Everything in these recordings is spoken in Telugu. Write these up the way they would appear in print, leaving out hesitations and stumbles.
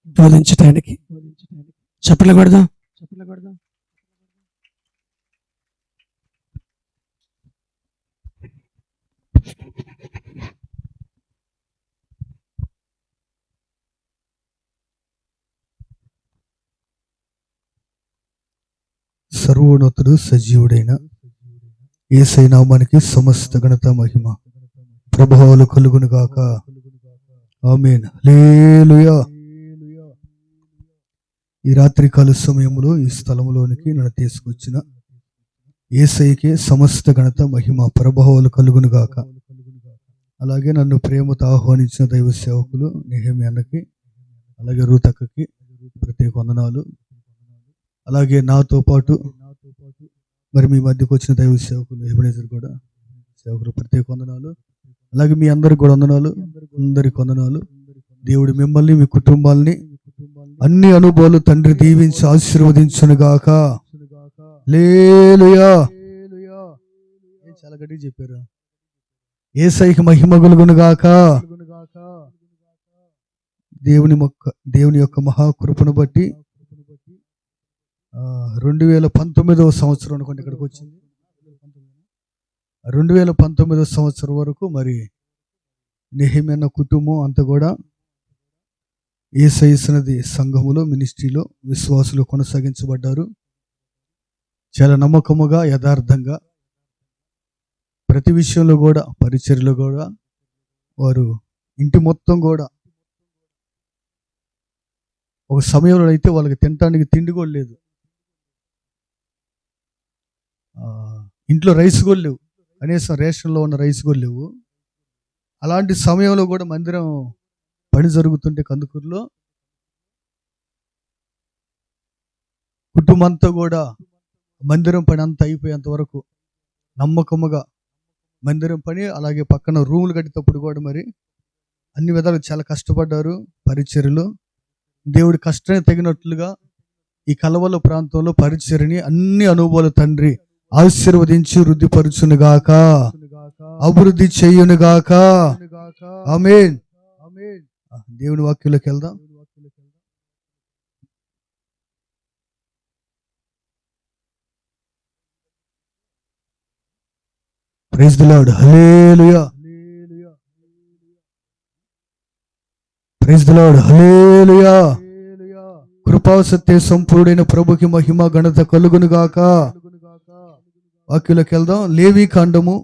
బోధించడానికి చప్పట్లు కొడదాం. సర్వోన్నతుడు సజీవుడైన యేసయ్య నామానికి సమస్త ఘనత మహిమ ప్రభావాలు కలుగును గాక. ఆమేన్. హల్లెలూయా. ఈ రాత్రికాల సమయంలో ఈ స్థలంలోనికి నన్ను తీసుకొచ్చిన యేసయ్యకే సమస్త ఘనత మహిమ ప్రభావాలు కలుగును గాక. అలాగే నన్ను ప్రేమతో ఆహ్వానించిన దైవ సేవకులు నెహెమ్యా అన్నకి, అలాగే రూతక్కకి ప్రత్యేక వందనాలు. అలాగే నాతో పాటు మరి మీ మధ్యకు వచ్చిన దైవ సేవకులు ఎబెనేజర్ కూడా సేవకులు ప్రత్యేక వందనాలు. అలాగే మీ అందరికి కూడా వందనాలు, అందరికి వందనాలు. దేవుడు మిమ్మల్ని, మీ కుటుంబాలని అన్ని అనుభవాలు తండ్రి దీవించి ఆశీర్వదించును గాక. హల్లెలూయా. చాలా గట్టిగా చెప్పారు. యేసయ్యకి మహిమ కలుగును గాక. దేవుని యొక్క మహాకృపను బట్టి 2019 సంవత్సరం అనుకోండి ఇక్కడికి వచ్చింది. 2019 సంవత్సరం వరకు మరి నెహెమ్యా కుటుంబం అంతా కూడా యేసయ్య సన్నిధి సంఘములో, మినిస్ట్రీలో విశ్వాసులు కొనసాగించబడ్డారు. చాలా నమ్మకముగా, యథార్థంగా ప్రతి విషయంలో కూడా, పరిచర్యలో కూడా వారు ఇంటి మొత్తం కూడా ఒక సమయంలో అయితే వాళ్ళకి తినటానికి తిండి కూడా లేదు, ఇంట్లో రైస్ కూడా లేవు, కనీసం రేషన్లో ఉన్న రైస్ కూడా లేవు. అలాంటి సమయంలో కూడా మందిరం పని జరుగుతుంటే కందుకూరులో కుటుంబం అంతా కూడా మందిరం పని అంతా అయిపోయేంత వరకు నమ్మకముగా మందిరం పని, అలాగే పక్కన రూములు కట్టేటప్పుడు కూడా మరి అన్ని విధాలు చాలా కష్టపడ్డారు పరిచర్యలు. దేవుడి కష్టానికి తగినట్లుగా ఈ కలవల ప్రాంతంలో పరిచర్యని అన్ని అనుభవాలు తండ్రి ఆశీర్వదించి వృద్ధిపరచునుగాక, అభివృద్ధి చేయునుగాక. ఆమేన్. దేవుని వాక్యంలోకి వెళ్దాం. Praise the lord. హల్లెలూయా. Praise the lord. హల్లెలూయా. కృపా సత్య సంపూర్ణైన ప్రభుకి మహిమ ఘనత కలుగును గాక. వాక్యంలోకి వెళ్దాం. లేవి కాండము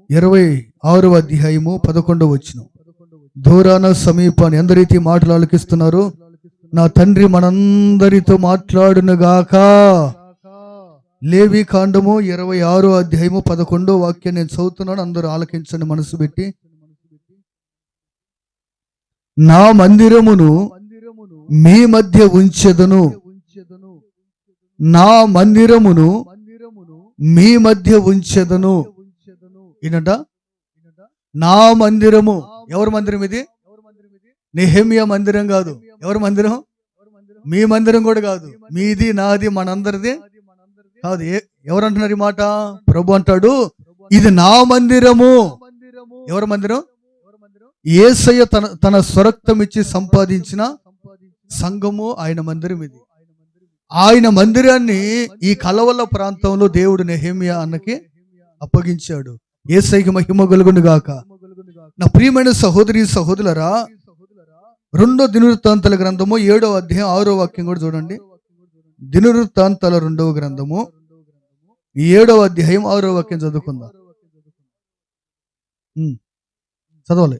26వ అధ్యాయము 11వ వచనం. దూరాన సమీపాన్ని ఎందరైతే మాటలు ఆలకిస్తున్నారో నా తండ్రి మనందరితో మాట్లాడును గాక. లేవి కాండము 26వ అధ్యాయము 11వ వాక్యం నేను చదువుతున్నాను, అందరూ ఆలకించండి మనసు పెట్టి. నా మందిరమును మీ మధ్య ఉంచెదను, నా మందిరమును మీ మధ్య ఉంచెదను. ఈయనట నా మందిరము. ఎవరి మందిరం ఇది? నెహెమ్యా మందిరం కాదు. ఎవరి మందిరం? మీ మందిరం కూడా కాదు. మీది, నాది, మనందరిది కాదు. ఎవరంటున్నారు ఈ మాట? ప్రభు అంటాడు, ఇది నా మందిరము. ఎవరి మందిరం? యేసయ్య తన స్వరక్తం ఇచ్చి సంపాదించిన సంఘము ఆయన మందిరం ఇది. ఆయన మందిరాన్ని ఈ కలవల ప్రాంతంలో దేవుడు నెహెమ్యా అన్నకి అప్పగించాడు. యేసయ్యకి మహిమ కలుగును గాక. నా ప్రియమైన సహోదరి సహోదరులారా, 2వ దినవృత్తాంతాల గ్రంథము 7వ అధ్యాయం 6వ వాక్యం కూడా చూడండి. దినవృత్తాంతాల 2వ గ్రంథము 7వ అధ్యాయం 6వ వాక్యం చదువుకుందాం. చదవాలి.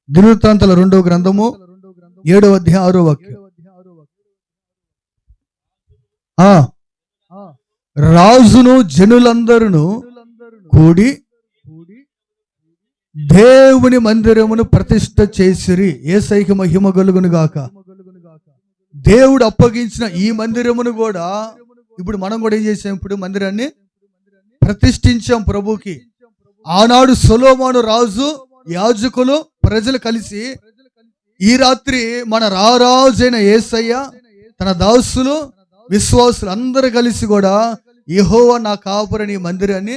దినవృత్తాంతాల 2వ గ్రంథము 7వ అధ్యాయం 6వ వాక్యం. రాజును జనులందరూ కూడి దేవుని మందిరమును ప్రతిష్ఠ చేసిరి. యేసయ్యకి మహిమ కలుగును గాక. దేవుడు అప్పగించిన ఈ మందిరమును కూడా ఇప్పుడు మనం కూడా ఏం చేసాం? ఇప్పుడు మందిరాన్ని ప్రతిష్ఠించాం ప్రభుకి. ఆనాడు సొలొమోను రాజు, యాజకులు, ప్రజలు కలిసి ఈ రాత్రి మన రారాజైన యేసయ్య, తన దాసులు, విశ్వాసులు అందరూ కలిసి కూడా యెహోవా నా కాపురని మందిరాన్ని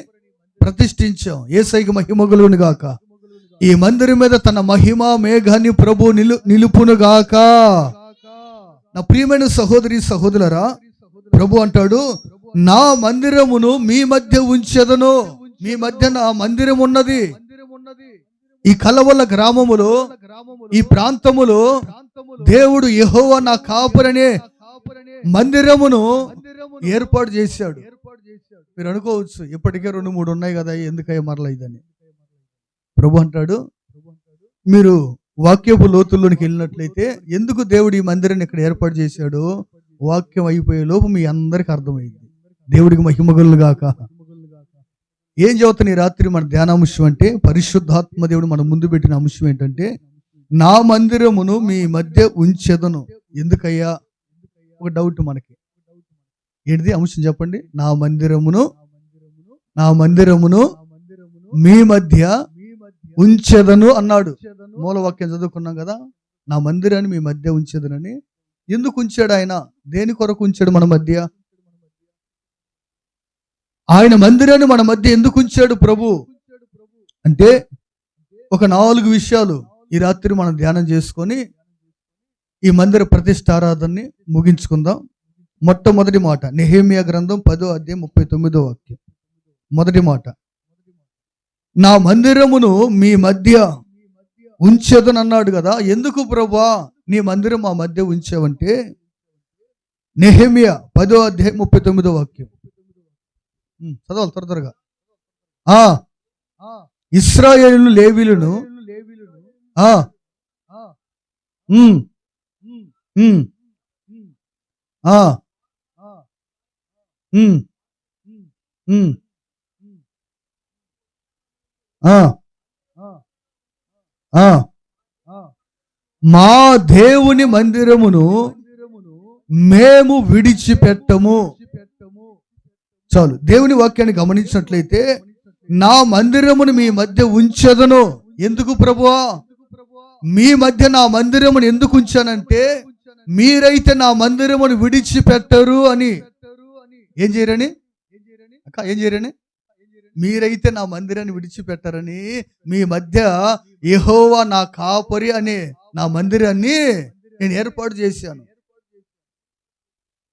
ప్రతిష్ఠించాం. యేసయ్యకి మహిమ కలుగును గాక. ఈ మందిరం మీద తన మహిమ మేఘాన్ని ప్రభు నిలుపును గాక. నా ప్రియమైన సహోదరి సహోదరులారా, ప్రభు అంటాడు, నా మందిరమును మీ మధ్య ఉంచెదను. మీ మధ్య నా మందిరం ఉన్నది. ఈ కలవల్ల గ్రామములో, ఈ ప్రాంతములో దేవుడు యెహోవా నా కాపరనే మందిరమును ఏర్పాటు చేశాడు. మీరు అనుకోవచ్చు, ఇప్పటికే 2-3 ఉన్నాయి కదా, ఎందుకయ్యా మరలా ఇదని. ప్రభు అంటాడు, మీరు వాక్యపు లోతుల్లోనికి వెళ్ళినట్లయితే ఎందుకు దేవుడు ఈ మందిరాన్ని ఇక్కడ ఏర్పాటు చేశాడు, వాక్యం అయిపోయే లోపు మీ అందరికి అర్థమైంది. దేవుడికి మహిమగలు గాక. ఏం చదువుతున్న ఈ రాత్రి మన ధ్యానాంశం అంటే, పరిశుద్ధాత్మ దేవుడు మన ముందు పెట్టిన అంశం ఏంటంటే, నా మందిరమును మీ మధ్య ఉంచెదను. ఎందుకయ్యా? ఒక డౌట్ మనకి. ఏంటిది అంశం చెప్పండి. నా మందిరమును మీ మధ్య ఉంచెదను అన్నాడు. మూలవాక్యం చదువుకున్నాం కదా, నా మందిరాన్ని మీ మధ్య ఉంచెదనని. ఎందుకు ఉంచాడు ఆయన? దేని కొరకు ఉంచాడు మన మధ్య? ఆయన మందిరాన్ని మన మధ్య ఎందుకు ఉంచాడు ప్రభు అంటే, ఒక 4 విషయాలు ఈ రాత్రి మనం ధ్యానం చేసుకొని ఈ మందిర ప్రతిష్ఠారాధనని ముగించుకుందాం. మొట్టమొదటి మాట, నెహెమ్యా గ్రంథం 10వ అధ్యాయం 39వ వాక్యం. మొదటి మాట, నా మందిరమును మీ మధ్య ఉంచెదను అన్నాడు కదా. ఎందుకు ప్రభువా నీ మందిరం మా మధ్య ఉంచావంటే, నెహెమ్యా 10వ అధ్యాయం 39వ వాక్యం చదవాలి త్వరగా. ఇశ్రాయేలు లేవీయులను మా దేవుని మందిరమును మేము విడిచిపెట్టము. చాలు. దేవుని వాక్యాన్ని గమనించినట్లయితే, నా మందిరమును మీ మధ్య ఉంచెదను. ఎందుకు ప్రభువా? మీ మధ్య నా మందిరమును ఎందుకు ఉంచానంటే, మీరైతే నా మందిరమును విడిచిపెట్టరు అని. ఏం చేయరని అక్క? ఏం చేయరని? మీరైతే నా మందిరాన్ని విడిచిపెట్టరని మీ మధ్య యెహోవా నా కాపరి అనే నా మందిరాన్ని నేను ఏర్పాటు చేశాను.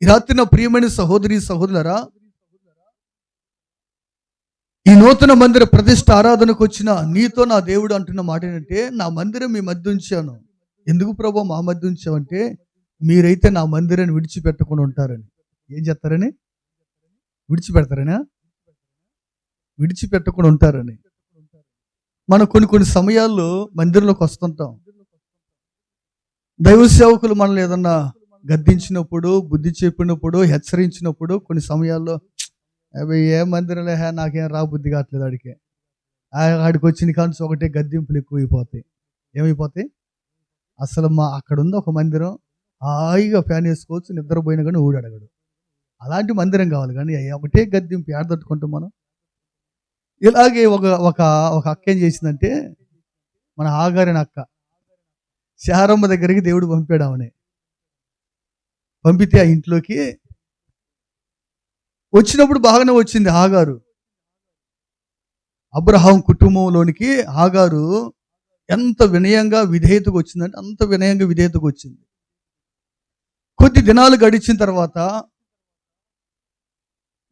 ఈ రాత్రి నా ప్రియమైన సహోదరి సహోదరులారా, ఈ నూతన మందిర ప్రతిష్ఠ ఆరాధనకు వచ్చిన నీతో నా దేవుడు అంటున్న మాట ఏంటంటే, నా మందిరం మీ మధ్య ఉంచాను. ఎందుకు ప్రభు మా మధ్య ఉంచావంటే, మీరైతే నా మందిరాన్ని విడిచిపెట్టకుండా ఉంటారని. ఏం చేస్తారని? విడిచిపెడతారనా? విడిచిపెట్టకుండా ఉంటారని. మనం కొన్ని సమయాల్లో మందిరంలోకి వస్తుంటాం. దైవ సేవకులు మనల్ని ఏదన్నా గద్దించినప్పుడు, బుద్ధి చెప్పినప్పుడు, హెచ్చరించినప్పుడు కొన్ని సమయాల్లో అవి ఏ మందిరంలో నాకేం రా బుద్ధి కావట్లేదు, ఆడికి వచ్చిన కాన్స్ ఒకటే గద్దింపులు ఎక్కువైపోతాయి. ఏమైపోతాయి? అసలు అక్కడ ఉంది ఒక మందిరం, హాయిగా ఫ్యాన్ వేసుకోవచ్చు, నిద్రపోయినా కానీ ఊడు అడగడు. అలాంటి మందిరం కావాలి, కానీ ఒకటే గద్దింపు ఏడదట్టుకుంటాం మనం. ఇలాగే ఒక అక్క ఏం చేసిందంటే, మన ఆగారిన అక్క శారమ్మ దగ్గరికి దేవుడు పంపాడు. ఆమెని పంపితే ఆ ఇంట్లోకి వచ్చినప్పుడు బాగానే వచ్చింది హాగారు. అబ్రహాం కుటుంబంలోనికి హాగారు ఎంత వినయంగా విధేయతకు వచ్చిందంటే అంత వినయంగా విధేయతకు వచ్చింది. కొద్ది దినాలు గడిచిన తర్వాత,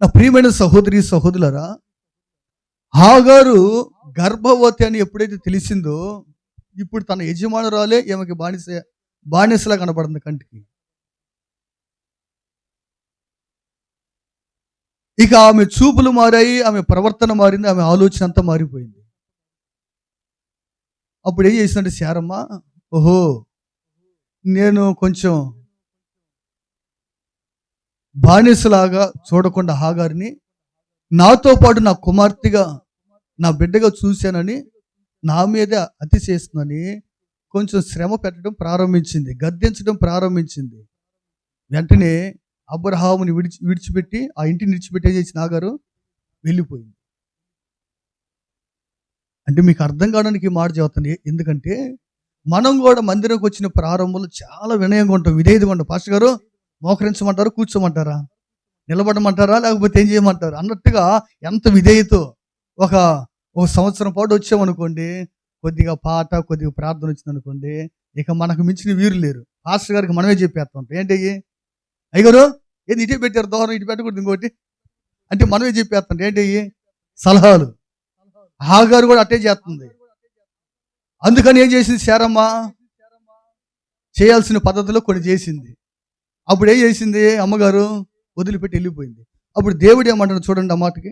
నా ప్రియమైన సహోదరి సహోదరులారా, హాగారు గర్భవతి అని ఎప్పుడైతే తెలిసిందో, ఇప్పుడు తన యజమానురాలే ఈమెకి బానిసలా కనపడుతుంది కంటికి. ఇక ఆమె చూపులు మారాయి, ఆమె ప్రవర్తన మారింది, ఆమె ఆలోచన అంతా మారిపోయింది. అప్పుడు ఏం చేసిందంటే శారమ్మ, ఓహో నేను కొంచెం బానిసలాగా చూడకుండా హాగారిని నాతో పాటు నా కుమార్తెగా, నా బిడ్డగా చూశానని నా మీద అతిశయిస్తుందని కొంచెం శ్రమ పెట్టడం ప్రారంభించింది, గద్దించడం ప్రారంభించింది. వెంటనే అబ్రహాముని విడిచిపెట్టి, ఆ ఇంటిని విడిచిపెట్టి ఏం చేసి హాగారు వెళ్ళిపోయింది. అంటే మీకు అర్థం కావడానికి మాట చెబుతాను. ఎందుకంటే మనం కూడా మందిరంకి వచ్చిన ప్రారంభంలో చాలా వినయంగా ఉంటాం, విధేయతగా ఉంటాం. పాస్టర్ గారు మోకరించమంటారు, కూర్చోమంటారా, నిలబడమంటారా, లేకపోతే ఏం చేయమంటారు అన్నట్టుగా ఎంత విధేయతో ఒక సంవత్సరం పాటు వచ్చామనుకోండి, కొద్దిగా పాట, కొద్దిగా ప్రార్థన వచ్చిందనుకోండి, ఇక మనకు మించిన వీరు లేరు. పాస్టర్ గారికి మనమే చెప్పేస్తాం. ఏంటి అయ్యగారు, ఏది ఇటే పెట్టారు దూరం, ఇటు పెట్టకూడదు ఇంకోటి అంటే మనమే చెప్పేస్తాం. ఏంటి సలహాలు. హాగారు కూడా అట్టే చేస్తుంది. అందుకని ఏం చేసింది శారమ్మ? చేయాల్సిన పద్ధతిలో కొన్ని చేసింది. అప్పుడు ఏం చేసింది అమ్మగారు? వదిలిపెట్టి వెళ్ళిపోయింది. అప్పుడు దేవుడు ఏమంటాడు చూడండి ఆ మాటకి.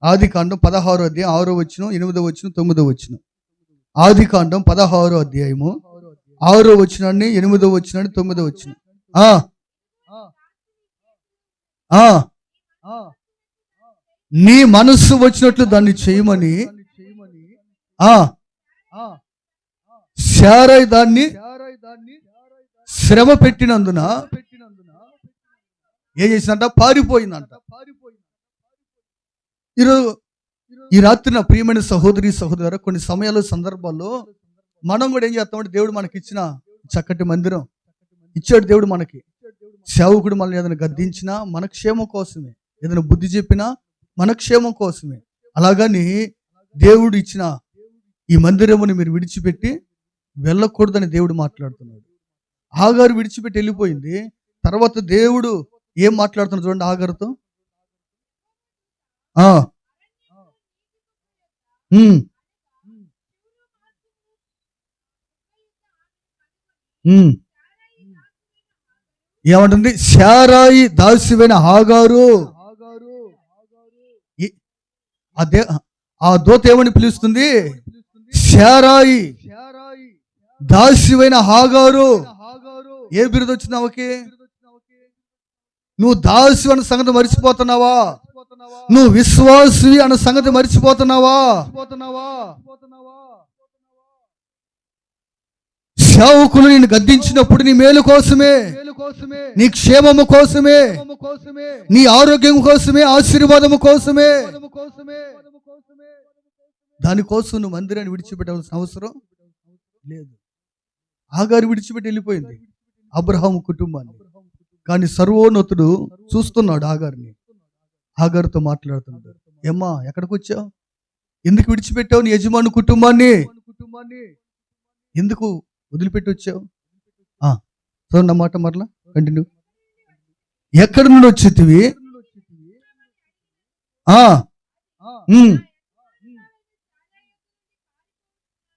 ఆదికాండం 16వ అధ్యాయం 6వ వచనం, 8వ వచనం, 9వ వచనం. ఆదికాండం 16వ అధ్యాయము 6వ వచనాన్ని, 8వ వచనాన్ని, 9వ వచనం. నీ మనస్సు వచ్చినట్లు దాన్ని చేయమని శారై దాన్ని శ్రమ పెట్టినందున ఏం చేసిందంట? పారిపోయిందంట. ఈరోజు ఈ రాత్రి నా ప్రియమైన సహోదరి సహోదరు, కొన్ని సమయాలు సందర్భాల్లో మనం కూడా ఏం చేస్తామంటే, దేవుడు మనకి ఇచ్చిన చక్కటి మందిరం ఇచ్చాడు. దేవుడు మనకి సేవకుడు మనల్ని ఏదైనా గద్దించినా మన క్షేమం కోసమే, ఏదైనా బుద్ధి చెప్పినా మన క్షేమం కోసమే. అలాగని దేవుడు ఇచ్చిన ఈ మందిరముని మీరు విడిచిపెట్టి వెళ్ళకూడదని దేవుడు మాట్లాడుతున్నాడు. హాగారు విడిచిపెట్టి వెళ్ళిపోయింది. తర్వాత దేవుడు ఏం మాట్లాడుతున్నాడు చూడండి హాగారుతో. ఏమంటుంది? శారాయి దాసివైన హాగారు. ఆ దూత ఏమని పిలుస్తుంది? శారాయి దాసివైన హాగారు. ఏ బిరుదు వచ్చింది ఆమెకి? నువ్వు దాసి అన్న సంగతి మర్చిపోతున్నావా? నువ్వు విశ్వాసి అన్న సంగతి మర్చిపోతున్నావా? సేవకులు నేను గద్దించినప్పుడు నీ మేలు కోసమే, నీ క్షేమము కోసమే, నీ ఆరోగ్యం కోసమే, ఆశీర్వాదము కోసమే. దానికోసం నువ్వు మందిరాన్ని విడిచిపెట్టవలసిన అవసరం లేదు. హాగారు విడిచిపెట్టి వెళ్ళిపోయింది అబ్రహాము కుటుంబాన్ని. కానీ సర్వోన్నతుడు చూస్తున్నాడు హాగారుని. హాగారుతో మాట్లాడుతున్నాడు. ఏమ్మా, ఎక్కడికి వచ్చావు? ఎందుకు విడిచిపెట్టావు నీ యజమాని కుటుంబాన్ని? ఎందుకు వదిలిపెట్టి వచ్చావు? చూడండి అన్నమాట. మరలా కంటిన్యూ. ఎక్కడి నుండి వచ్చేటివి?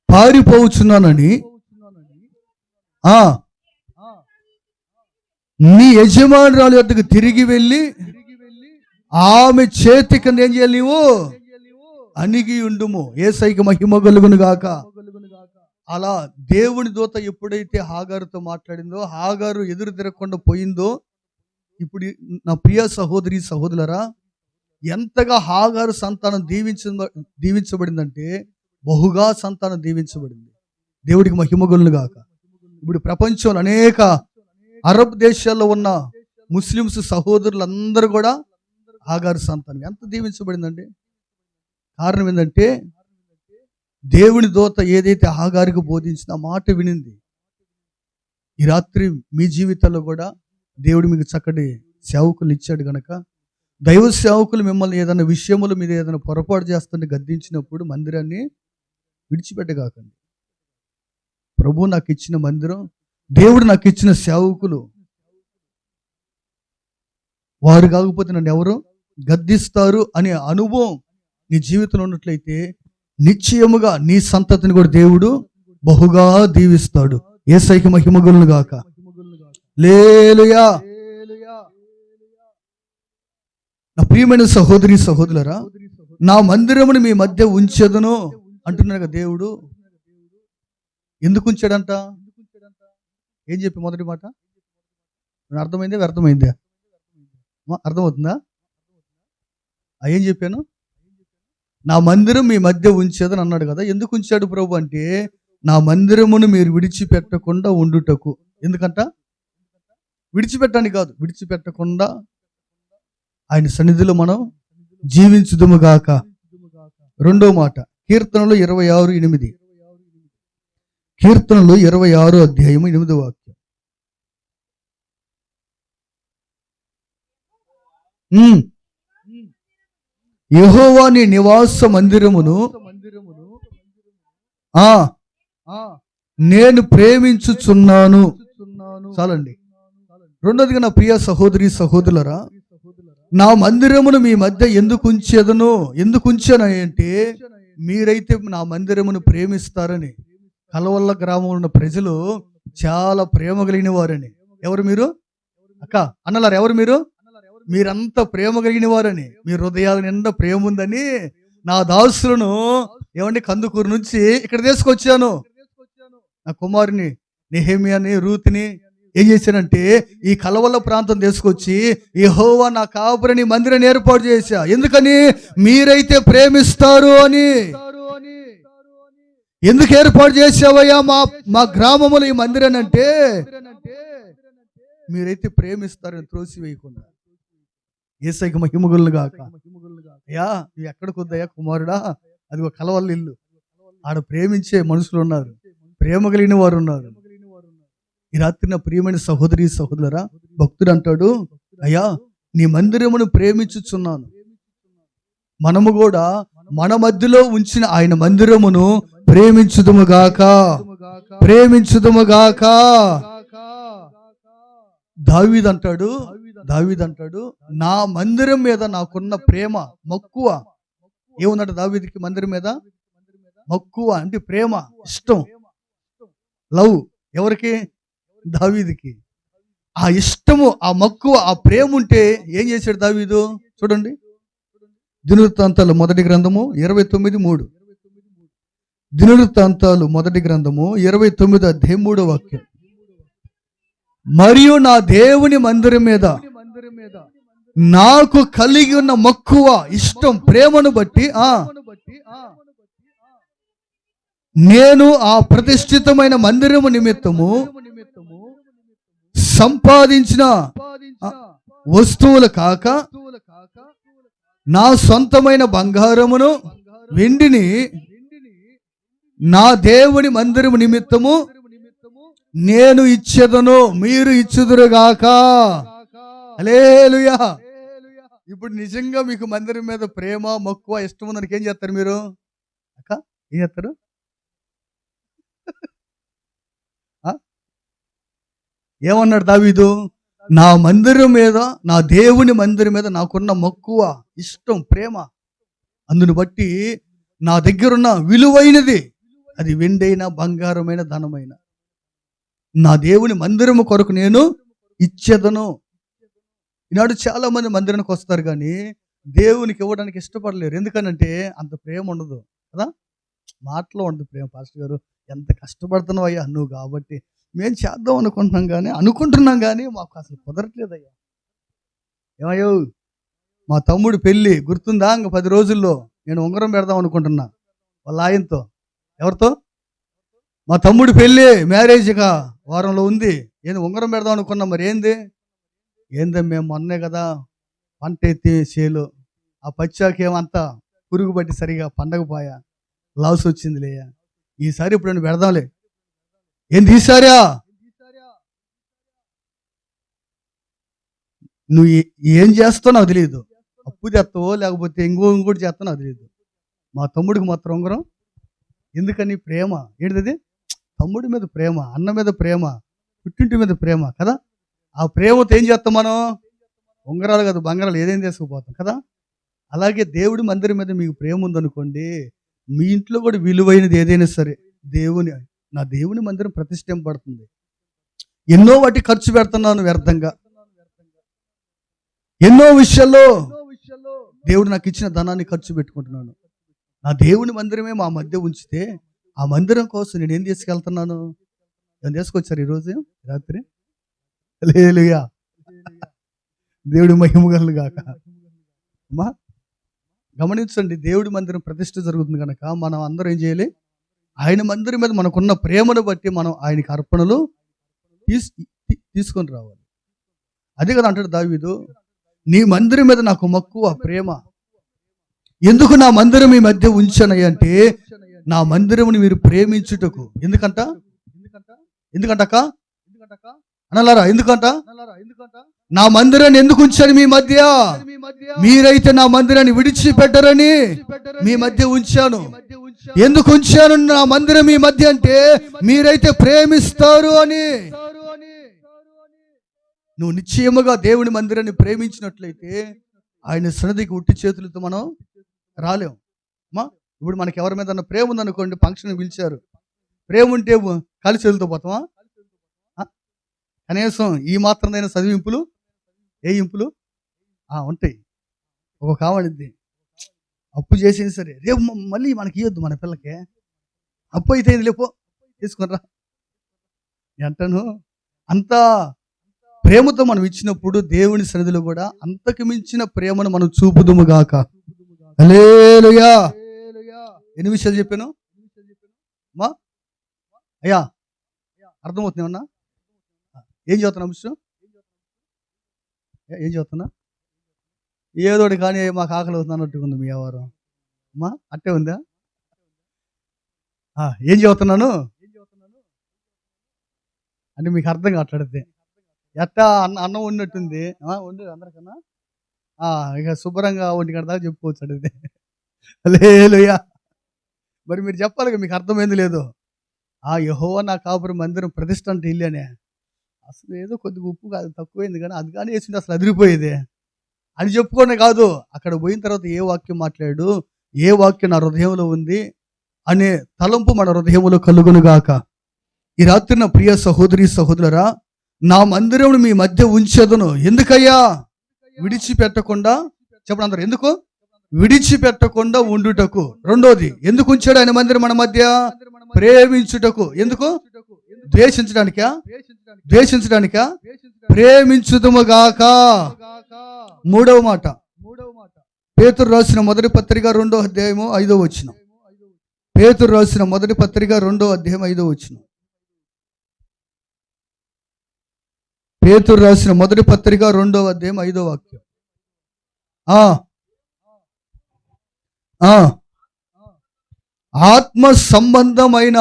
పారిపోవచ్చున్నానని నీ యజమానురాలు వద్దకు తిరిగి వెళ్ళి ఆమె చేతి కింద ఏం చేయాలి? నీవు అణిగి ఉండుము. యేసయ్యకి మహిమ కలుగును గాక. అలా దేవుని దూత ఎప్పుడైతే హాగారుతో మాట్లాడిందో, హాగారు ఎదురు తిరగకుండా పోయిందో, ఇప్పుడు నా ప్రియ సహోదరి సహోదరులరా, ఎంతగా హాగారు సంతానం దీవించబడిందంటే బహుగా సంతానం దీవించబడింది. దేవుడికి మహిమ కలుగును గాక. ఇప్పుడు ప్రపంచంలో అనేక అరబ్ దేశాల్లో ఉన్న ముస్లిమ్స్ సహోదరులందరూ కూడా హాగారు సంతానం. ఎంత దీవించబడిందండి? కారణం ఏంటంటే దేవుని దూత ఏదైతే హాగారుకు బోధించిన మాట వినింది. ఈ రాత్రి మీ జీవితాల్లో కూడా దేవుడు మీకు చక్కటి సేవకులు ఇచ్చాడు గనక, దైవ సేవకులు మిమ్మల్ని ఏదైనా విషయముల మీద ఏదైనా పొరపాటు చేస్తుంటే గద్దించినప్పుడు మందిరాన్ని విడిచిపెట్టగాకండి. ప్రభు నాకు ఇచ్చిన మందిరం, దేవుడు నాకు ఇచ్చిన సేవకులు, వారు కాకపోతే నన్ను ఎవరు గద్దిస్తారు అనే అనుభవం నీ జీవితంలో ఉన్నట్లయితే నిశ్చయముగా నీ సంతతిని కూడా దేవుడు బహుగా దీవిస్తాడు. యేసయ్యకి మహిమ కలుగును గాక. హల్లెలూయా. నా ప్రియమైన సహోదరి సహోదరులారా, నా మందిరమును మీ మధ్య ఉంచెదను అంటున్నాడు కదా దేవుడు. ఎందుకు ఉంచాడంట? ఏం చెప్పి మొదటి మాట అర్థమైందే వ్యర్థమైందే? అర్థమవుతుందా? ఏం చెప్పాను? నా మందిరం మీ మధ్య ఉంచేదని అన్నాడు కదా. ఎందుకు ఉంచాడు ప్రభు అంటే, నా మందిరమును మీరు విడిచిపెట్టకుండా ఉండుటకు. ఎందుకంట? విడిచిపెట్టడానికి కాదు, విడిచిపెట్టకుండా ఆయన సన్నిధిలో మనం జీవించుదుముగాక. రెండో మాట కీర్తనలు 26:8. కీర్తనలు 26 అధ్యాయము 8వ వాక్యం. యెహోవా నీ నివాస మందిరమును నేను ప్రేమించుచున్నాను. చాలండి. రెండోదిగా నా ప్రియ సహోదరి సహోదరులరా, నా మందిరమును మీ మధ్య ఎందుకు ఉంచాను అంటే మీరైతే నా మందిరమును ప్రేమిస్తారని. కలవల్ల గ్రామంలో ఉన్న ప్రజలు చాలా ప్రేమ కలిగిన వారని. ఎవరు మీరు అక్క అన్నలారు? ఎవరు మీరు? మీరంతా ప్రేమ కలిగిన వారని, మీ హృదయాల నిండా ప్రేమ ఉందని నా దాసులను ఏమండి కందుకూరు నుంచి ఇక్కడ తీసుకొచ్చాను. నా కుమారుని నెహెమ్యాని రూతుని ఏం చేశానంటే ఈ కలవల్ల ప్రాంతం తీసుకొచ్చి యెహోవా నా కాపురని మందిరాన్ని ఏర్పాటు చేశా. ఎందుకని? మీరైతే ప్రేమిస్తారు అని. ఎందుకు ఏర్పాటు చేసావయ్యా మా గ్రామంలో ఈ మందిరాన్ని అంటే మీరైతే ప్రేమిస్తారని త్రోసివేయకుండా. యేసయ్యకి మహిమగులు గాక. అయ్యా నువ్వు ఎక్కడికి వద్దయ్యా కుమారుడా, అది ఒక కలవల్ల ఇల్లు. ఆడ ప్రేమించే మనుషులు ఉన్నారు, ప్రేమ కలిగిన వారు ఉన్నారు. ఈ రాత్రి నా ప్రియమైన సహోదరి సహోదరురా, భక్తుడు అంటాడు, అయ్యా నీ మందిరమును ప్రేమించుచున్నాను. మనము కూడా మన మధ్యలో ఉంచిన ఆయన మందిరమును ప్రేమించుదుముగాక. దావీదు అంటాడు నా మందిరం మీద నాకున్న ప్రేమ మక్కువ. ఏముందంట దావీదుకి? మందిరం మీద మక్కువ అంటే ప్రేమ, ఇష్టం, లవ్. ఎవరికి? దావీదుకి. ఆ ఇష్టము, ఆ మక్కువ, ఆ ప్రేమ ఉంటే ఏం చేశాడు దావీదు? చూడండి, దినవృత్తాంతాలు మొదటి గ్రంథము 29:3. దినవృత్తాంతాలు మొదటి గ్రంథము 29:3 మరియు నా దేవుని మందిరం మీద నాకు కలిగి ఉన్న మక్కువ, ఇష్టం, ప్రేమను బట్టి నేను ఆ ప్రతిష్ఠితమైన మందిరము నిమిత్తము సంపాదించిన వస్తువులు కాక నా సొంతమైన బంగారమును వెండిని నా దేవుని మందిరము నిమిత్తము నేను ఇచ్చేదను, మీరు ఇచ్చుదురుగాక. హల్లెలూయా. ఇప్పుడు నిజంగా మీకు మందిరం మీద ప్రేమ మక్కువ ఇష్టం ఉందని ఏం చేస్తారు మీరు? అక్క ఏం చేస్తారు? ఏమన్నాడు దావీదు? నా మందిరం మీద, నా దేవుని మందిరం మీద నాకున్న మక్కువ, ఇష్టం, ప్రేమ, అందును బట్టి నా దగ్గరున్న విలువైనది, అది వెండైన బంగారమైన ధనమైన, నా దేవుని మందిరము కొరకు నేను ఇచ్చేదను. ఈనాడు చాలా మంది మందిరానికి వస్తారు కానీ దేవునికి ఇవ్వడానికి ఇష్టపడలేరు. ఎందుకనంటే అంత ప్రేమ ఉండదు కదా. మాటలో ఉండదు ప్రేమ. పాస్టర్ గారు ఎంత కష్టపడుతున్నావు అయ్యా నువ్వు, కాబట్టి మేము చేద్దాం అనుకుంటున్నాం కానీ మాకు అసలు కుదరట్లేదయ్యా. ఏమయ్యో మా తమ్ముడు పెళ్ళి గుర్తుందా? ఇంక 10 రోజుల్లో నేను ఉంగరం పెడదాం అనుకుంటున్నా వాళ్ళ ఆయనతో. ఎవరితో? మా తమ్ముడు పెళ్ళి, మ్యారేజ్గా వారంలో ఉంది. ఏంది ఉంగరం పెడదాం అనుకున్నాం. మరి ఏందే మేము మొన్నే కదా పంట ఎత్తి చేలు, ఆ పచ్చాకేమంతా పురుగు పట్టి సరిగా పండగపోయా, లాస్ వచ్చిందిలేయా, ఈసారి ఇప్పుడు నేను పెడదాంలే. ఏం తీసారా? నువ్వు ఏం చేస్తావు నాకు తెలియదు. అప్పు చేస్తావో లేకపోతే ఇంకోటి చేస్తావు నాకు తెలియదు. మా తమ్ముడికి మాత్రం ఉంగరం. ఎందుకని? ప్రేమ. ఏంటిది? తమ్ముడి మీద ప్రేమ, అన్న మీద ప్రేమ, పుట్టింటి మీద ప్రేమ కదా. ఆ ప్రేమతో ఏం చేస్తాం మనం? ఉంగరాలు కదా, బంగారాలు ఏదైనా తీసుకుపోతాం కదా. అలాగే దేవుడి మందిరం మీద మీకు ప్రేమ ఉందనుకోండి, మీ ఇంట్లో కూడా విలువైనది ఏదైనా సరే నా దేవుని మందిరం ప్రతిష్ఠింపబడుతుంది. ఎన్నో వాటి ఖర్చు పెడుతున్నాను వ్యర్థంగా. ఎన్నో విషయాల్లో దేవుడు నాకు ఇచ్చిన ధనాన్ని ఖర్చు పెట్టుకుంటున్నాను. నా దేవుని మందిరమే మా మధ్య ఉంచితే ఆ మందిరం కోసం నేను ఏం తీసుకెళ్తున్నాను? ఏం తీసుకొచ్చారు ఈరోజు రాత్రి? హల్లెలూయా. దేవుడి మహిమగలు గాక. అమ్మా గమనించండి, దేవుడి మందిరం ప్రతిష్ఠ జరుగుతుంది కనుక మనం అందరం ఏం చేయాలి? ఆయన మందిరం మీద మనకున్న ప్రేమను బట్టి మనం ఆయనకి అర్పణలు తీసుకొని రావాలి. అదే కదా అంటాడు దావీదు, నీ మందిరం మీద నాకు మక్కువ, ప్రేమ. ఎందుకు నా మందిరం మీ మధ్య ఉంచానయ్య అంటే నా మందిరముని మీరు ప్రేమించుటకు. ఎందుకంట అనలారా? ఎందుకంట నా మందిరాన్ని ఎందుకు ఉంచాను మీ మధ్య? మీరైతే నా మందిరాన్ని విడిచిపెట్టరని మీ మధ్య ఉంచాను. ఎందుకు ఉంచాను నా మందిరం మీ మధ్య అంటే మీరైతే ప్రేమిస్తారు అని. నువ్వు నిశ్చయముగా దేవుని మందిరాన్ని ప్రేమించినట్లయితే ఆయన సన్నిధికి ఉట్టి చేతులతో మనం రాలేం. ఇప్పుడు మనకి ఎవరి మీద ప్రేమ ఉందనుకోండి, ఫంక్షన్ పిలిచారు, ప్రేమ ఉంటే కలిసి వెళ్తూ పోతామా? కనీసం ఈ మాత్రమైన చదివింపులు ఏ ఇంపులు ఉంటాయి. ఒక కావాలిద్ది అప్పు చేసింది సరే, రేపు మళ్ళీ మనకి ఇవ్వద్దు, మన పిల్లకి అప్పు అయితే లేపో తీసుకునిరా అంటాను. అంత ప్రేమతో మనం ఇచ్చినప్పుడు దేవుని సన్నిధిలో కూడా అంతకు మించిన ప్రేమను మనం చూపుదుము గాక. హల్లెలూయా. ఎన్ని విషయాలు చెప్పాను మా అయ్యా? అర్థమవుతుంది ఏమన్నా? ఏం చదువుతున్నా విషయం? ఏం చదువుతున్నా? ఏదోటి కానీ మాకు ఆకలి అవుతుంది అన్నట్టుగా ఉంది మీ వ్యవహారం. అమ్మా అట్టే ఉందా? ఏం చదువుతున్నాను అంటే మీకు అర్థం కావట్లేదే. ఎట్టా అన్నం వండినట్టుంది. వండి అందరికన్నా ఇక శుభ్రంగా 1 గంట దాకా చెప్పుకోవచ్చు అడిగితే. హల్లెలూయా. మరి మీరు చెప్పాలి, మీకు అర్థమైంది లేదు. యెహోవా నా కాపురం మందిరం ప్రతిష్ఠ అంటే ఇల్లేనే. అసలు ఏదో కొద్దిగా ఉప్పు కాదు తక్కువైంది, కానీ అది కానీ వేసింది అసలు అదిరిపోయేది అని చెప్పుకోనే కాదు. అక్కడ పోయిన తర్వాత ఏ వాక్యం మాట్లాడు, ఏ వాక్యం నా హృదయంలో ఉంది అనే తలంపు మన హృదయంలో కలుగును గాక. ఈ రాత్రి నా ప్రియ సహోదరి సహోదరులారా, నా మందిరం మీ మధ్య ఉంచెదను. ఎందుకయ్యా? విడిచిపెట్టకుండా. చెప్పండి అందరూ, ఎందుకు? విడిచిపెట్టకుండా ఉండుటకు. రెండోది, ఎందుకు ఉంచాడు ఆయన మందిరం మన మధ్య? ప్రేమించుటకు. ఎందుకు? ద్వేషించడానికా? ద్వేషించడానికా? ప్రేమించుదుముగాక. మూడవ మాట, పేతురు రాసిన మొదటి పత్రిక 2వ అధ్యాయము 5వ వచనం. పేతురు రాసిన మొదటి పత్రిక 2వ అధ్యాయం 5వ వచనం. పేతురు రాసిన మొదటి పత్రిక 2వ అధ్యాయం 5వ వాక్యం. ఆత్మ సంబంధమైన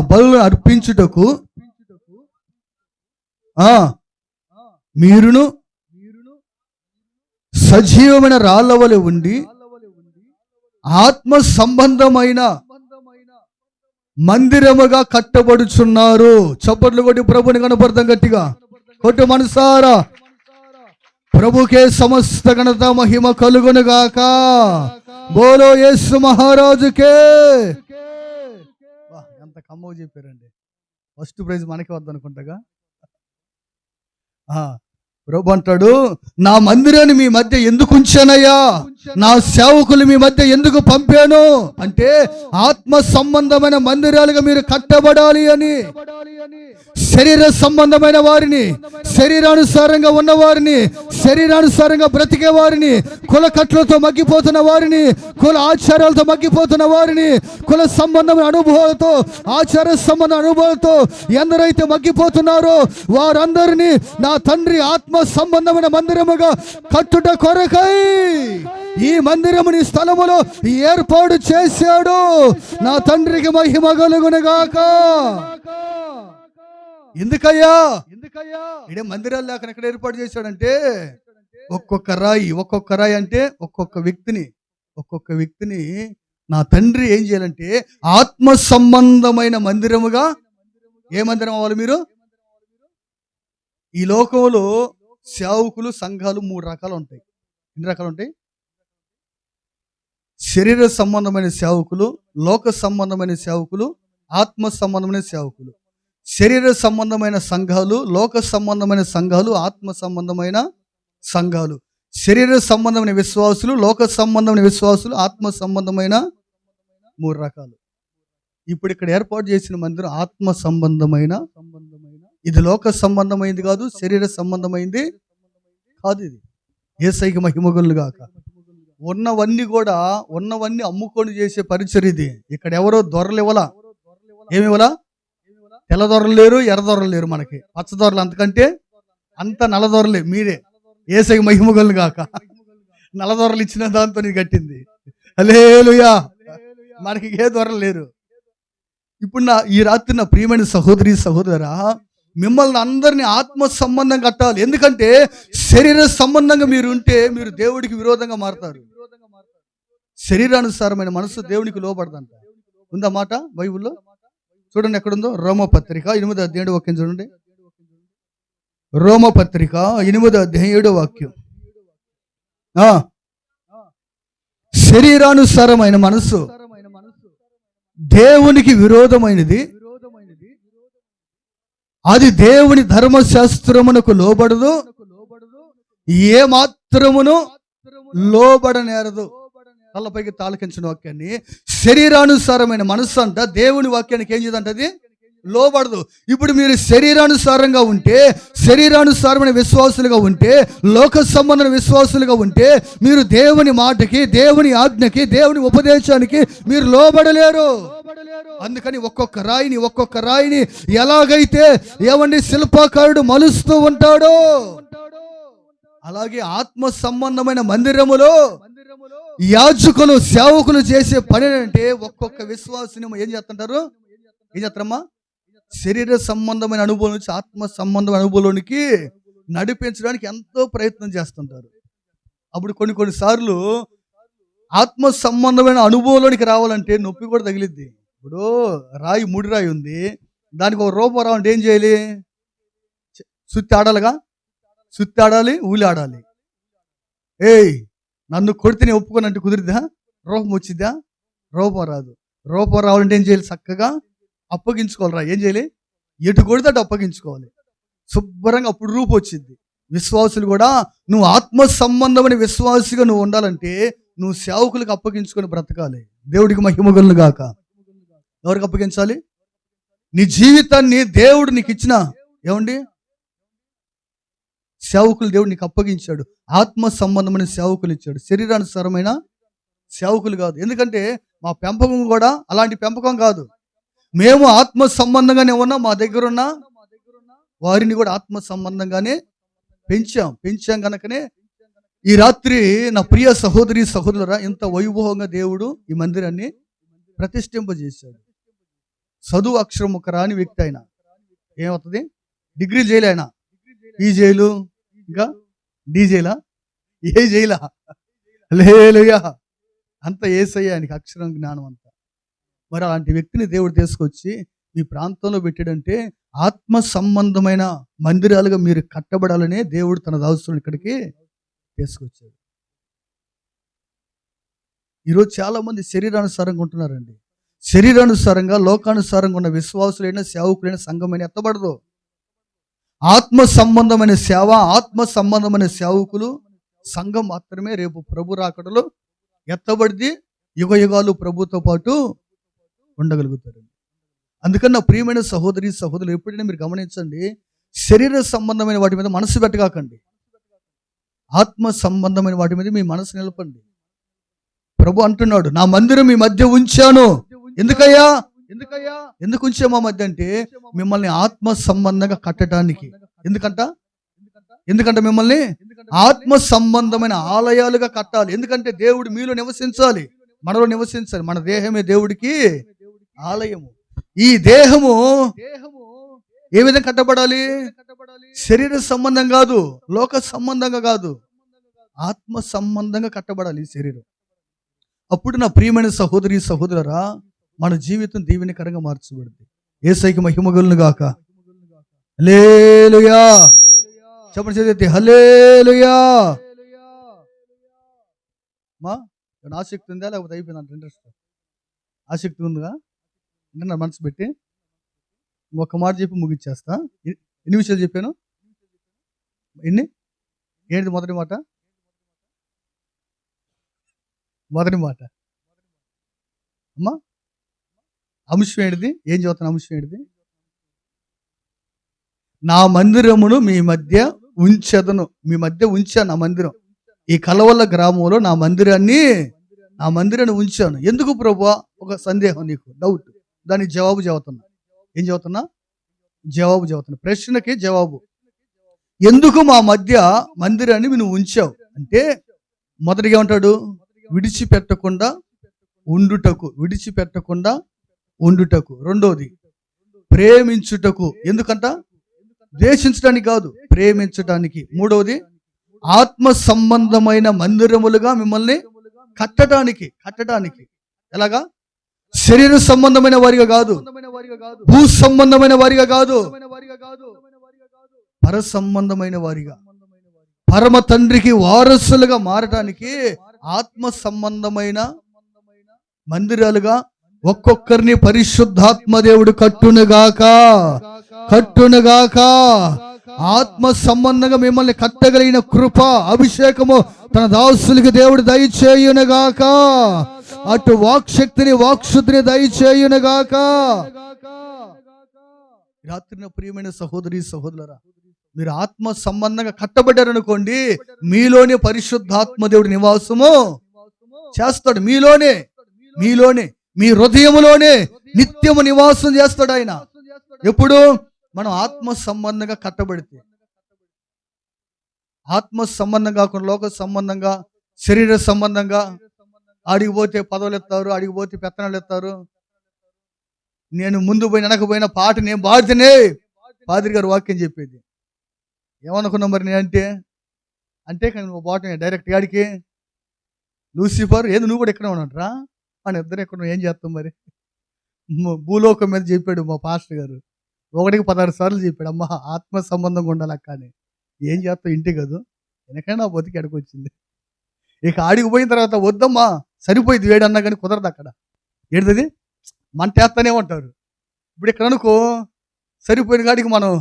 బలులను అర్పించుటకు మీరును సజీవమైన రాళ్ల వలె ఉండి ఆత్మ సంబంధమైన మందిరముగా కట్టబడుచున్నారు. చప్పట్లు కొట్టి ప్రభుని కనపడతాం గట్టిగా. కొట్టు మనసారా. ప్రభుకే సమస్త ఘనత మహిమ కలుగును గాక. బోలో యేసు మహారాజుకే. ఎంత కమ్మగా చెప్పారండి. ఫస్ట్ ప్రైజ్ మనకి వద్దనుకుంటగా. ప్రభు అంటాడు, నా మందిరాన్ని మీ మధ్య ఎందుకు ఉంచానయ్యా, నా సేవకులు మీ మధ్య ఎందుకు పంపాను అంటే ఆత్మ సంబంధమైన మందిరాలుగా మీరు కట్టబడాలి అని. శరీర సంబంధమైన వారిని, శరీరానుసారంగా ఉన్న వారిని, శరీరానుసారంగా బ్రతికే వారిని, కుల కట్లతో మగ్గిపోతున్న వారిని, కుల ఆచారాలతో మగ్గిపోతున్న వారిని, కుల సంబంధమైన అనుభవాలతో, ఆచార సంబంధ అనుభవాలతో ఎందరైతే మగ్గిపోతున్నారో వారందరినీ నా తండ్రి ఆత్మ సంబంధమైన మందిరముగా కట్టుట కొరకై ఈ మందిరముని స్థలములో ఏర్పాటు చేశాడు. నా తండ్రికి మహిమ కలుగును గాక. ఎందుకయ్యా? ఇడే మందిరాలు లేక ఎక్కడ ఏర్పాటు చేశాడంటే ఒక్కొక్క రాయి అంటే ఒక్కొక్క వ్యక్తిని నా తండ్రి ఏం చేయాలంటే ఆత్మ సంబంధమైన మందిరముగా. ఏ మందిరం అవ్వాలి మీరు? ఈ లోకంలో సేవకులు సంఘాలు 3 రకాలు ఉంటాయి. ఎన్ని రకాలు ఉంటాయి? శరీర సంబంధమైన సేవకులు, లోక సంబంధమైన సేవకులు, ఆత్మ సంబంధమైన సేవకులు. శరీర సంబంధమైన సంఘాలు, లోక సంబంధమైన సంఘాలు, ఆత్మ సంబంధమైన సంఘాలు. శరీర సంబంధమైన విశ్వాసులు, లోక సంబంధమైన విశ్వాసులు, ఆత్మ సంబంధమైన 3 రకాలు. ఇప్పుడు ఇక్కడ ఏర్పాటు చేసిన మందిరం ఆత్మ సంబంధమైన. ఇది లోక సంబంధమైంది కాదు, శరీర సంబంధమైంది కాదు. ఇది యేసయ్యకి మహిమగలుగును గాక. ఉన్నవన్నీ అమ్ముకొని చేసే పరిచయం ఇది. ఇక్కడ ఎవరో దొరలు ఇవ్వలా. ఏమి ఇవ్వలా? తెల్ల దొరలు లేరు, ఎర్ర దొరలు లేరు, మనకి పచ్చ దొరలు. అంతకంటే అంత నల్ల దొరలే. మీరే యేసయ్యకి మహిమగలుగును గాక. నల్ల దొరలు ఇచ్చిన దాంతో ఇది కట్టింది. హల్లెలూయా. మనకి ఏ దొరలు లేరు. ఇప్పుడు ఈ రాత్రి నా ప్రియమైన సహోదరి సహోదరా, మిమ్మల్ని అందరినీ ఆత్మ సంబంధం కట్టాలి. ఎందుకంటే శరీర సంబంధంగా మీరు ఉంటే మీరు దేవుడికి విరోధంగా మారుతారు. శరీరానుసారమైన మనసు దేవునికి లోబడదంట. ఉందా మాట బైబిల్లో? చూడండి ఎక్కడుందో. రోమపత్రిక 8వ అధ్యాయం 7వ వాక్యం చూడండి. రోమపత్రిక 8వ అధ్యాయం 7వ వాక్యం. శరీరానుసారమైన మనసు దేవునికి విరోధమైనది, అది దేవుని ధర్మశాస్త్రమునకు లోబడదు, ఏ మాత్రమును లోబడనేరదు. తలపైకి తాలకించిన వాక్యాన్ని, శరీరానుసారమైన మనస్సు అంట దేవుని వాక్యానికి ఏం చేయదంటది? లోబడదు. ఇప్పుడు మీరు శరీరానుసారంగా ఉంటే, శరీరానుసారమైన విశ్వాసులుగా ఉంటే, లోక సంబంధమైన విశ్వాసులుగా ఉంటే, మీరు దేవుని మాటకి, దేవుని ఆజ్ఞకి, దేవుని ఉపదేశానికి మీరు లోబడలేరు. అందుకని ఒక్కొక్క రాయిని ఎలాగైతే శిల్పకారుడు మలుస్తూ ఉంటాడో, అలాగే ఆత్మ సంబంధమైన మందిరములో యాజకులు సేవకులు చేసే పని అంటే ఒక్కొక్క విశ్వాసిని ఏం చేస్తారమ్మా? శరీర సంబంధమైన అనుభవం నుంచి ఆత్మ సంబంధమైన అనుభవంలోనికి నడిపించడానికి ఎంతో ప్రయత్నం చేస్తుంటారు. అప్పుడు కొన్ని సార్లు ఆత్మ సంబంధమైన అనుభవంలోనికి రావాలంటే నొప్పి కూడా తగిలిద్ది. ఇప్పుడు ముడి రాయి ఉంది, దానికి ఒక రూపం రావాలంటే ఏం చేయాలి? సుత్తి ఆడాలిగా, సుత్తి ఆడాలి, ఊలి ఆడాలి. నన్ను కొడితేనే ఒప్పుకోనంటే కుదిరిద్దా? రూపం వచ్చిద్దా? రూపం రాదు. రూపం రావాలంటే ఏం చేయాలి? చక్కగా అప్పగించుకోవాలి. ఏం చేయాలి? ఎటు కొడితే అటు అప్పగించుకోవాలి శుభ్రంగా, అప్పుడు రూపం వచ్చింది. విశ్వాసులు కూడా నువ్వు ఆత్మ సంబంధమైన విశ్వాసిగా నువ్వు ఉండాలంటే నువ్వు సేవకులకు అప్పగించుకొని బ్రతకాలి. దేవుడికి మహిమ కలుగును గాక. ఎవరికి అప్పగించాలి? నీ జీవితాన్ని దేవుడు నీకు ఇచ్చిన సేవకులు దేవుడు నీకు అప్పగించాడు. ఆత్మ సంబంధమైన సేవకులు ఇచ్చాడు, శరీరానుసారమైన సేవకులు కాదు. ఎందుకంటే మా పెంపకం కూడా అలాంటి పెంపకం కాదు. మేము ఆత్మ సంబంధంగానే ఉన్నాం, మా దగ్గర ఉన్న వారిని కూడా ఆత్మ సంబంధంగానే పెంచాం కనుకనే ఈ రాత్రి నా ప్రియ సహోదరి సహోదరురా, ఇంత వైభవంగా దేవుడు ఈ మందిరాన్ని ప్రతిష్ఠింపజేశాడు. చదువు అక్షరం ఒక రాని వ్యక్తి అయినా ఏమవుతుంది? డిగ్రీ చేయలే ఆయన, ఈ జైలు ఇంకా డీ జైలా, ఏ జైలా, హల్లెలూయా, అంత యేసయ్య ఆయనకి అక్షరం జ్ఞానం అంతా. మరి అలాంటి వ్యక్తిని దేవుడు తీసుకొచ్చి మీ ప్రాంతంలో పెట్టాడంటే ఆత్మ సంబంధమైన మందిరాలుగా మీరు కట్టబడాలనే దేవుడు తన దాసులను ఇక్కడికి తీసుకొచ్చాడు. ఈరోజు చాలా మంది శరీరానుసారంగా ఉంటున్నారండి. శరీరానుసారంగా లోకానుసారంగా ఉన్న విశ్వాసులైన సేవకులైన సంఘమైన ఎత్తబడదు. ఆత్మ సంబంధమైన సేవ, ఆత్మ సంబంధమైన సేవకులు సంఘం మాత్రమే రేపు ప్రభు రాకడలో ఎత్తబడిది, యుగ యుగాలు ప్రభుతో పాటు ఉండగలుగుతారు. అందుకని నా ప్రియమైన సహోదరి సహోదరులు, ఎప్పుడైనా మీరు గమనించండి, శరీర సంబంధమైన వాటి మీద మనసు పెట్టగాకండి. ఆత్మ సంబంధమైన వాటి మీద మీ మనసు నిలపండి. ప్రభు అంటున్నాడు, నా మందిరం మీ మధ్య ఉంచాను. ఎందుకయ్యా? ఎందుకు ఉంచే మా మధ్య అంటే మిమ్మల్ని ఆత్మ సంబంధంగా కట్టడానికి. ఎందుకంటే మిమ్మల్ని ఆత్మ సంబంధమైన ఆలయాలుగా కట్టాలి. ఎందుకంటే దేవుడు మీలో నివసించాలి, మనలో నివసించాలి. మన దేహమే దేవుడికి ఆలయము. ఈ దేహము ఏ విధంగా కట్టబడాలి? శరీర సంబంధం కాదు, లోక సంబంధంగా కాదు, ఆత్మ సంబంధంగా కట్టబడాలి ఈ శరీరం. అప్పుడు నా ప్రియమైన సహోదరి సహోదరురా, మన జీవితం దీవెనకరంగా మార్చబడింది. యేసయ్యకి మహిమ కలుగును గాక. హల్లెలూయా. చెప్పండి చదివితే హల్లెలూయా. మా ఆసక్తి ఉందా లేకపోతే అయిపోయిందంట? ఇంట్రెస్ట్ ఆసక్తి ఉందిగా? అంటే నా మనసు పెట్టి ఒక మాట చెప్పి ముగిచ్చేస్తా. ఎన్ని విషయాలు చెప్పాను? ఏంటి మొదటి మాట? అమ్మా, అంశం ఏంటిది? ఏం చదువుతున్న అంశం ఏంటిది? నా మందిరమును మీ మధ్య ఉంచెదను. మీ మధ్య ఉంచాను నా మందిరం. ఈ కలవల్ల గ్రామంలో నా మందిరాన్ని ఉంచాను. ఎందుకు ప్రభువా? ఒక సందేహం, నీకు డౌట్, దానికి జవాబు చదువుతున్నా. ఏం చదువుతున్నా? జవాబు చదువుతున్నా. ప్రశ్నకి జవాబు. ఎందుకు మా మధ్య మందిరాన్ని నువ్వు ఉంచావు అంటే, మొదటిగా ఉంటాడు విడిచిపెట్టకుండా ఉండుటకు. రెండోది ప్రేమించుటకు. ఎందుకంట? ద్వేషించడానికి కాదు, ప్రేమించడానికి. మూడవది ఆత్మ సంబంధమైన మందిరములుగా మిమ్మల్ని కట్టడానికి ఎలాగా? శరీర సంబంధమైన వారిగా కాదు, భూ సంబంధమైన వారిగా కాదు, పర సంబంధమైన వారిగా, పరమ తండ్రికి వారసులుగా మారటానికి ఆత్మ సంబంధమైన మందిరాలుగా ఒక్కొక్కరిని పరిశుద్ధాత్మ దేవుడు కట్టునుగాక. ఆత్మ సంబంధంగా మిమ్మల్ని కట్టగలిగిన కృప అభిషేకము తన దాసులకి దేవుడు దయచేయునుగాక. అటు వాక్శుద్ధిని దయచేయునుగాక. రాత్రిన ప్రియమైన సహోదరి సహోదరులారా, మీరు ఆత్మ సంబంధంగా కట్టబడ్డారనుకోండి, మీలోనే పరిశుద్ధాత్మ దేవుడు నివాసము చేస్తాడు. మీలోనే మీ హృదయములోనే నిత్యము నివాసం చేస్తాడు ఆయన. ఎప్పుడు? మనం ఆత్మ సంబంధంగా కట్టబడితే. ఆత్మ సంబంధం కాకుండా లోక సంబంధంగా, శరీర సంబంధంగా ఆడికి పోతే పదవులు ఎత్తారు, ఆడికి పోతే పెత్తనాలు ఎత్తారు. నేను ముందు పోయిన వెనకపోయిన పాట నేను పాడితేనే పాదిరి గారు వాక్యం చెప్పేది. ఏమనుకున్నా మరి నేనంటే కానీ నువ్వు పోవటం డైరెక్ట్ గాడికి లూసిఫర్ ఏది నువ్వు కూడా ఎక్కడ ఉన్నట్రా మన ఇద్దరు ఎక్కడ ఏం చేస్తాం మరి? భూలోకం మీద చెప్పాడు మా పాస్టర్ గారు. 1కి 16 సార్లు చెప్పాడు, అమ్మ ఆత్మ సంబంధంగా ఉండాలి కానీ ఏం చేస్తావు ఇంటి కాదు వెనకైనా నా బతికి అడిగి వచ్చింది. ఇక ఆడికి పోయిన తర్వాత వద్దమ్మా సరిపోయింది వేడి అన్నా కానీ కుదరదు. అక్కడ ఏడుతుంది మంటేస్తానే ఉంటారు. ఇప్పుడు ఇక్కడ అనుకో సరిపోయిన కాడికి మనం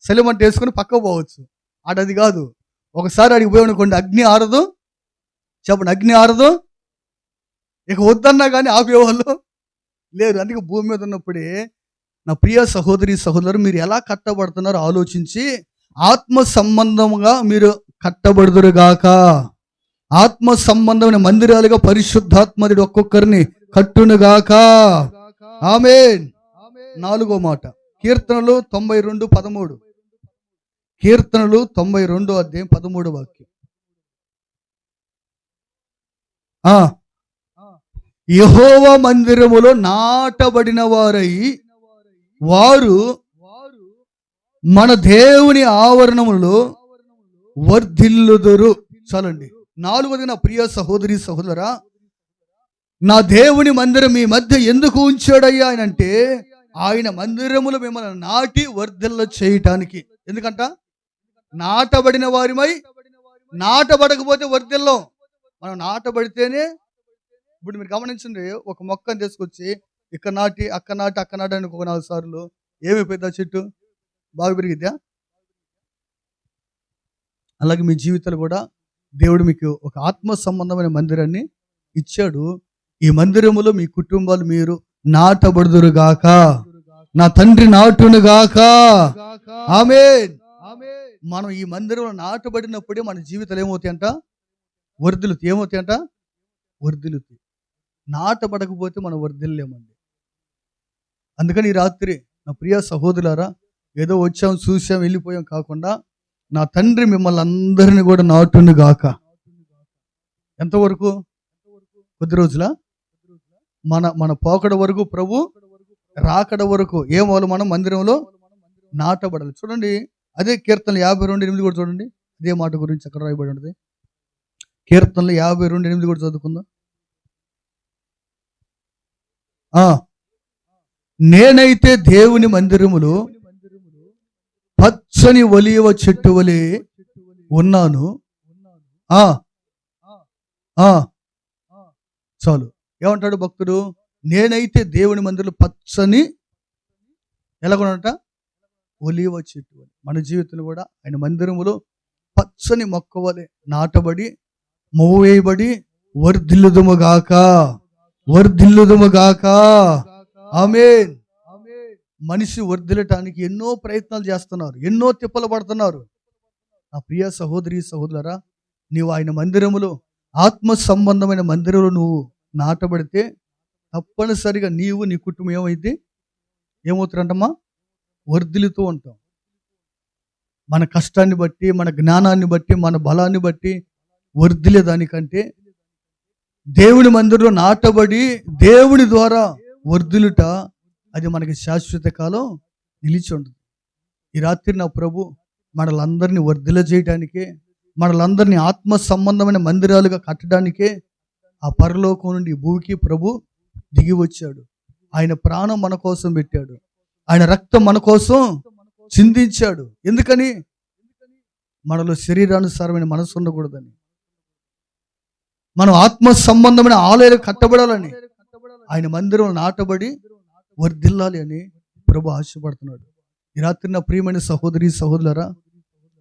సెలిమంట వేసుకొని పక్కకు పోవచ్చు. ఆడది కాదు, ఒకసారి అడిగి పోయి అనుకోండి అగ్ని ఆరదు. చెప్పండి, అగ్ని ఆరదు. ఇక వద్దన్నా కానీ ఆపేవాళ్ళు లేరు. అందుకే భూమి మీద ఉన్నప్పుడే నా ప్రియ సహోదరి సహోదరు, మీరు ఎలా కట్టబడుతున్నారో ఆలోచించి ఆత్మ సంబంధంగా మీరు కట్టబడుదురుగాక. ఆత్మ సంబంధమైన మందిరాలుగా పరిశుద్ధాత్మదుడు ఒక్కొక్కరిని కట్టునుగాక. ఆమేన్. 4వ మాట కీర్తనలు 92:13. కీర్తనలు 92:13 వాక్యం. యెహోవా మందిరములో నాటబడిన వారై వారు మన దేవుని ఆవరణములో వర్ధిల్లుదురు. చాలండి. 4వది నా ప్రియ సహోదరి సహోదరా, నా దేవుని మందిరం మీ మధ్య ఎందుకు ఉంచాడయ్యా ఆయన అంటే, ఆయన మందిరములు మిమ్మల్ని నాటి వర్ధిల్ల చేయటానికి. ఎందుకంట? నాటబడిన వారిమై. నాటబడకపోతే వర్ధిల్లం. మనం నాటబడితేనే. ఇప్పుడు మీరు గమనించండి, ఒక మొక్కను తీసుకొచ్చి ఇక్కడ నాటి అక్క నాటి అని ఒక 4 సార్లు ఏమైపోయిందా చెట్టు? బాగా పెరిగిద్దా? అలాగే మీ జీవితాలు కూడా దేవుడు మీకు ఒక ఆత్మ సంబంధమైన మందిరాన్ని ఇచ్చాడు. ఈ మందిరములో మీ కుటుంబాలు మీరు నాటబడుదురుగాక. నా తండ్రి నాటునుగాక. ఆమేన్. మనం ఈ మందిరంలో నాటబడినప్పుడే మన జీవితాలు ఏమవుతాయంట? వర్ధిల్లుతాయి. ఏమవుతాయంట? వర్ధిల్లుతాయి. నాటబడకపోతే మనం వర్ధిల్లేమండి. అందుకని ఈ రాత్రి నా ప్రియ సహోదరులారా, ఏదో వచ్చాం చూసాం వెళ్ళిపోయాం కాకుండా, నా తండ్రి మిమ్మల్ని అందరినీ కూడా నాటునుగాక. ఎంతవరకు? కొద్ది రోజుల మన పోకడ వరకు, ప్రభు రాకడ వరకు ఏమో మనం మందిరంలో నాటబడాలి. చూడండి, అదే కీర్తనలు 52:8 కూడా చూడండి. అదే మాట గురించి అక్కడ రాయబడి ఉంటుంది. కీర్తనలు 52:8 కూడా చదువుకుందాం. నేనైతే దేవుని మందిరములో పచ్చని ఒలీవ చెట్టు వలె ఉన్నాను. చాలు. ఏమంటాడు భక్తుడు? నేనైతే దేవుని మందిరంలో పచ్చని ఎలాగొనంట? ఒలీవ చెట్టు వలె. మన జీవితంలో కూడా ఆయన మందిరములో పచ్చని మొక్క వలె నాటబడి మోవేయబడి వర్ధిల్లుదుముగాక. ఆమేన్. మనిషి వర్ధిల్లటానికి ఎన్నో ప్రయత్నాలు చేస్తున్నారు, ఎన్నో తిప్పలు పడుతున్నారు. నా ప్రియ సహోదరి సహోదరులారా, నీవు ఆయన మందిరములో ఆత్మ సంబంధమైన మందిరంలో నువ్వు నాటబడితే తప్పనిసరిగా నీవు నీ కుటుంబం ఏమవుతారంటమ్మా? వర్ధిల్లుతూ ఉంటాం. మన కష్టాన్ని బట్టి, మన జ్ఞానాన్ని బట్టి, మన బలాన్ని బట్టి వర్ధిల్లేదానికంటే దేవుని మందిరంలో నాటబడి దేవుని ద్వారా వర్ధిల్లుట, అది మనకి శాశ్వత కాలం నిలిచి ఉంటుంది. ఈ రాత్రి నా ప్రభు మనలందరినీ వర్ధిల్ల చేయడానికే, మనలందరినీ ఆత్మ సంబంధమైన మందిరాలుగా కట్టడానికే ఆ పరలోకం నుండి భూమికి ప్రభు దిగి వచ్చాడు. ఆయన ప్రాణం మన కోసం పెట్టాడు. ఆయన రక్తం మన కోసం చిందించాడు. ఎందుకని? మనలో శరీరానుసారమైన మనసు ఉండకూడదని, మనం ఆత్మ సంబంధమైన ఆలయాలు కట్టబడాలని, ఆయన మందిరం నాటబడి వర్ధిల్లాలి అని ప్రభు ఆశపడుతున్నాడు. ఈ రాత్రి నా ప్రియమైన సహోదరి సహోదరులారా,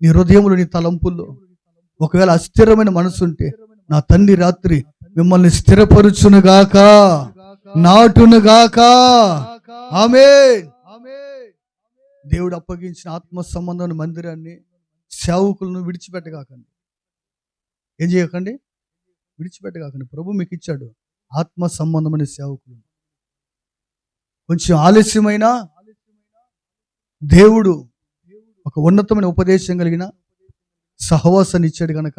నీ హృదయంలో నీ తలంపుల్లో ఒకవేళ అస్థిరమైన మనసు ఉంటే నా తండ్రి రాత్రి మిమ్మల్ని స్థిరపరుచునుగాక, నాటునుగాక. ఆమేన్. దేవుడు అప్పగించిన ఆత్మ సంబంధమైన మందిరాన్ని సేవకులను విడిచిపెట్టగాకండి. ఏం చేయకండి? విడిచిపెట్టగాకండి. ప్రభు మీకు ఇచ్చాడు ఆత్మ సంబంధమైన సేవకులు. కొంచెం ఆలస్యమైన దేవుడు ఒక ఉన్నతమైన ఉపదేశం కలిగిన సహవాసాన్ని ఇచ్చాడు కనుక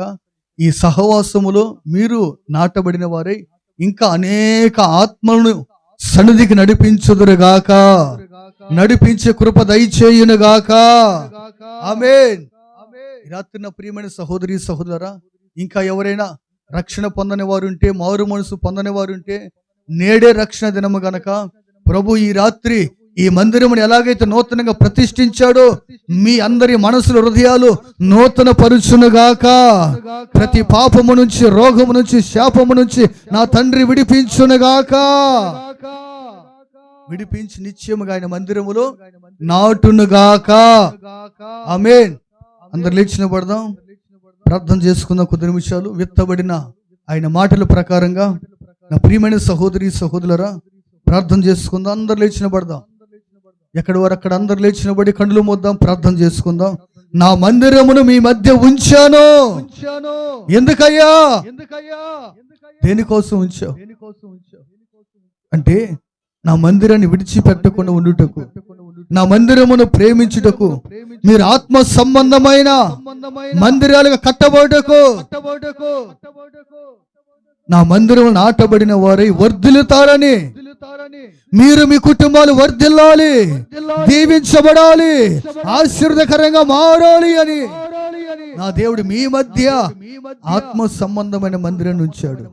ఈ సహవాసములో మీరు నాటబడిన వారై ఇంకా అనేక ఆత్మలను సన్నిధికి నడిపించుదురుగాక, నడిపించే కృప దయచేయునుగాక. ఆమేన్. ఈ రాత్రి నా ప్రియమైన సహోదరి సహోదరా, ఇంకా ఎవరైనా రక్షణ పొందని వారు ఉంటే, మారు మనసు పొందని వారు ఉంటే, నేడే రక్షణ దినము గనక ప్రభు ఈ రాత్రి ఈ మందిరమును ఎలాగైతే నూతనంగా ప్రతిష్ఠించాడో మీ అందరి మనసుల హృదయాలు నూతన పరుచునుగాక. ప్రతి పాపము నుంచి, రోగము నుంచి, శాపము నుంచి నా తండ్రి విడిపించునుగాక. విడిపించి నిత్యముగా ఆయన మందిరములో నాటునుగాక. ఆమేన్. అందరు లేచిన పడదాం, ప్రార్థన చేసుకుందాం. కొద్ది నిమిషాలు విత్తబడిన ఆయన మాటల ప్రకారంగా నా ప్రియమైన సహోదరి సహోదరులారా ప్రార్థన చేసుకుందాం. అందరు లేచిన పడదాం. ఎక్కడి వారు అక్కడ అందరు లేచిన పడి కళ్ళు మూద్దాం, ప్రార్థన చేసుకుందాం. నా మందిరమును మీ మధ్య ఉంచాను. ఎందుకయ్యా? దేనికోసం ఉంచావు? అంటే నా మందిరాన్ని విడిచిపెట్టకుండా ఉండుటకు, నా మందిరమును ప్రేమించుటకు, మీరు ఆత్మ సంబంధమైన మందిరాలుగా కట్టబడుటకు, నా మందిరం నాటబడిన వారై వర్ధిల్లుతారని, మీరు మీ కుటుంబాలు వర్ధిల్లాలి, దీవించబడాలి, ఆశీర్వదకరంగా మారాలి అని నా దేవుడు మీ మధ్య ఆత్మ సంబంధమైన మందిరం ఉంచాడు.